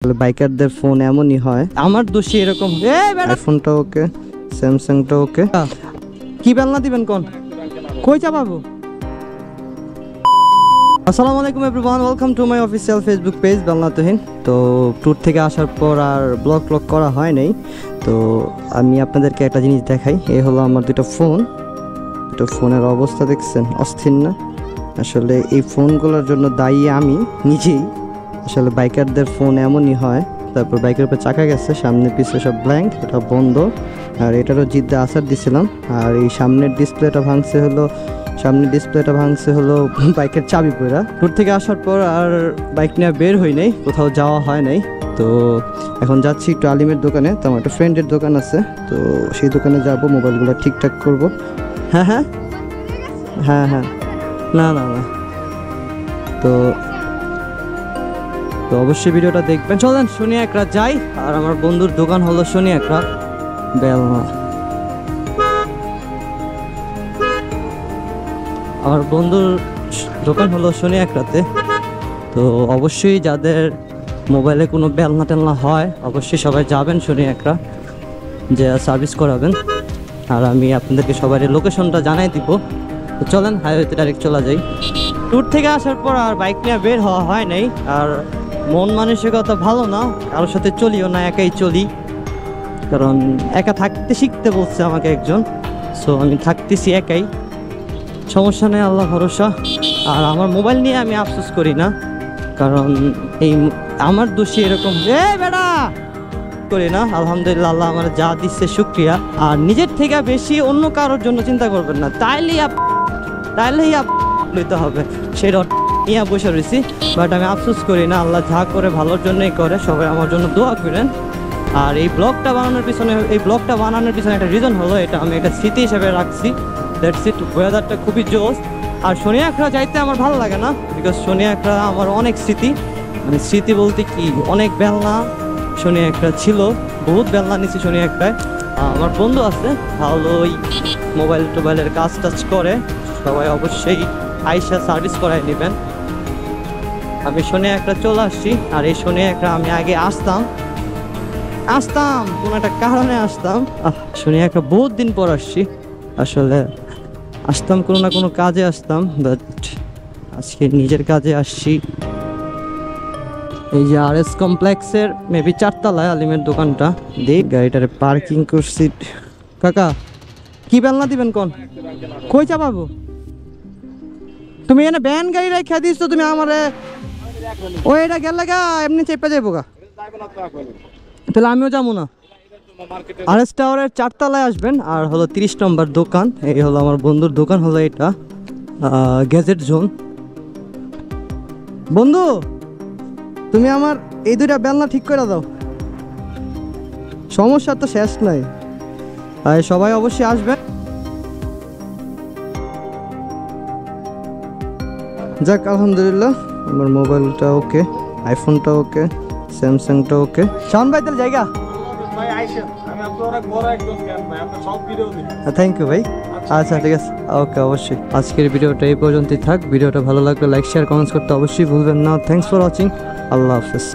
বাইকারদের phone এমনই হয়, আমার দোষী এরকম। আইফোনটা ওকে, স্যামসাংটা ওকে। কি বেলনা দিবেন কোন? কই চাপাবো? আসসালামু আলাইকুম everyone, welcome to my official Facebook page Belna Tuhin. তো ট্যুর থেকে আসার পর আর ব্লগ করা হয় নাই। তো আমি আপনাদেরকে একটা জিনিস দেখাই। এই হলো আমার দুটো ফোন। দুটো ফোনের অবস্থা দেখছেন, অস্থির না? আসলে এই ফোনগুলোর জন্য দায়ী আমি নিজেই। আসলে বাইকারদের ফোন এমনই হয়। তারপর বাইকের উপর চাকা গেছে, সামনে পিছিয়ে সব ব্ল্যাঙ্ক, এটা বন্ধ। আর এটারও জিদ্দা আসার দিছিলাম। আর এই সামনের ডিসপ্লেটা ভাঙছে হলো বাইকের চাবি পড়া। ট্যুর থেকে আসার পর আর বাইক নিয়ে বের হই নাই, কোথাও যাওয়া হয় নাই। তো এখন যাচ্ছি একটু আলিমের দোকানে। তো আমার একটা ফ্রেন্ডের দোকান আছে, তো সেই দোকানে যাব, মোবাইলগুলো ঠিকঠাক করব। হ্যাঁ হ্যাঁ হ্যাঁ হ্যাঁ না না না তো তো অবশ্যই ভিডিওটা দেখবেন। চলেন শনি একরা যাই। আর আমার বন্ধুর দোকান হলো শনি একরা বেলনা। আমার বন্ধুর দোকান হলো শনি একরাতে। তো অবশ্যই যাদের মোবাইলে কোনো বেলনা টেলনা হয়, অবশ্যই সবাই যাবেন শনি একরা, যে সার্ভিস করাবেন। আর আমি আপনাদেরকে সবাই লোকেশনটা জানাই দিব। তো চলেন হাইওয়েতে ডাইরেক্ট চলে যাই। ট্যুর থেকে আসার পর আর বাইক নিয়ে বের হওয়া হয় নাই। আর মন মানসিকতা ভালো না, কারোর সাথে চলিও না, একাই চলি। কারণ একা থাকতে শিখতে বলছে আমাকে একজন, সো আমি থাকতেছি একাই, সমস্যা নেই, আল্লাহ ভরসা। আর আমার মোবাইল নিয়ে আমি আফসোস করি না, কারণ এই আমার দোষী এরকম বেড়া করি না। আলহামদুলিল্লাহ, আল্লাহ আমার যা দিচ্ছে শুকরিয়া। আর নিজের থেকে বেশি অন্য কারোর জন্য চিন্তা করবেন না, তাইলেই লইতে হবে। সেটা নিয়ে বসে রয়েছি, বাট আমি আফসোস করি না। আল্লাহ যা করে ভালোর জন্যই করে। সবাই আমার জন্য দোয়া করেন। আর এই ব্লগটা বানানোর পিছনে একটা রিজন হলো, এটা আমি একটা স্মৃতি হিসেবে রাখছি। That's it. ওয়েদারটা খুবই জোস। আর শনি একরা যাইতে আমার ভালো লাগে না, বিকজ শনি একরা আমার অনেক স্মৃতি, মানে স্মৃতি বলতে কি, অনেক বেলনা শনি একরা ছিল, বহুত বেলনা নিছি শনি একরায়। আমার বন্ধু আছে ভালো, ওই টোবাইলের কাজ টাজ করে। সবাই অবশ্যই আইসা সার্ভিস করাই নেবেন। আমি শনি একরা চলে আসছি। আর এই শনি একরা আমি আগে আসতাম কোনো একটা কারণে আসতাম। শনি একরা বহুত দিন পর আসছি। আসলে আসতাম কোনো না কোনো কাজে আসতাম, বাট আজকে নিজের কাজে আসছি। এই যে RS কমপ্লেক্সের মেবি 4 তলায় আলিমের দোকানটা। দেখ গাড়িটারে পার্কিং করছি। কাকা কি বেলনা দিবেন কোন? কই চাপাবো? তুমি এনে ব্যান গাড়ি রেখে দিস, তো তুমি আমারে ওইটা গেলে গা এমনি চেপে যাবো গা, তাহলে আমিও যাবো না। RS টাওয়ারের 4 তলায় আসবেন। আর হলো 30 নম্বর দোকান। এই হলো আমার বন্ধুর দোকান, হলো এটা গ্যাজেট জোন। বন্ধু তুমি আমার এই দুইটা বেলনা ঠিক করে দাও, সমস্যা তো শেষ নাই। আর সবাই অবশ্যই আসবেন। যাক আলহামদুলিল্লাহ, আমার মোবাইলটা ওকে, আইফোনটা ওকে, স্যামসাংটা ওকে। শাওন ভাই তাহলে জায়গা। থ্যাংক ইউ ভাই। আচ্ছা ঠিক আছে, ওকে অবশ্যই। আজকের ভিডিওটা এই পর্যন্তই থাক। ভিডিওটা ভালো লাগলে লাইক শেয়ার কমেন্টস করতে অবশ্যই ভুলবেন না। Thanks for watching. আল্লাহ হাফেজ।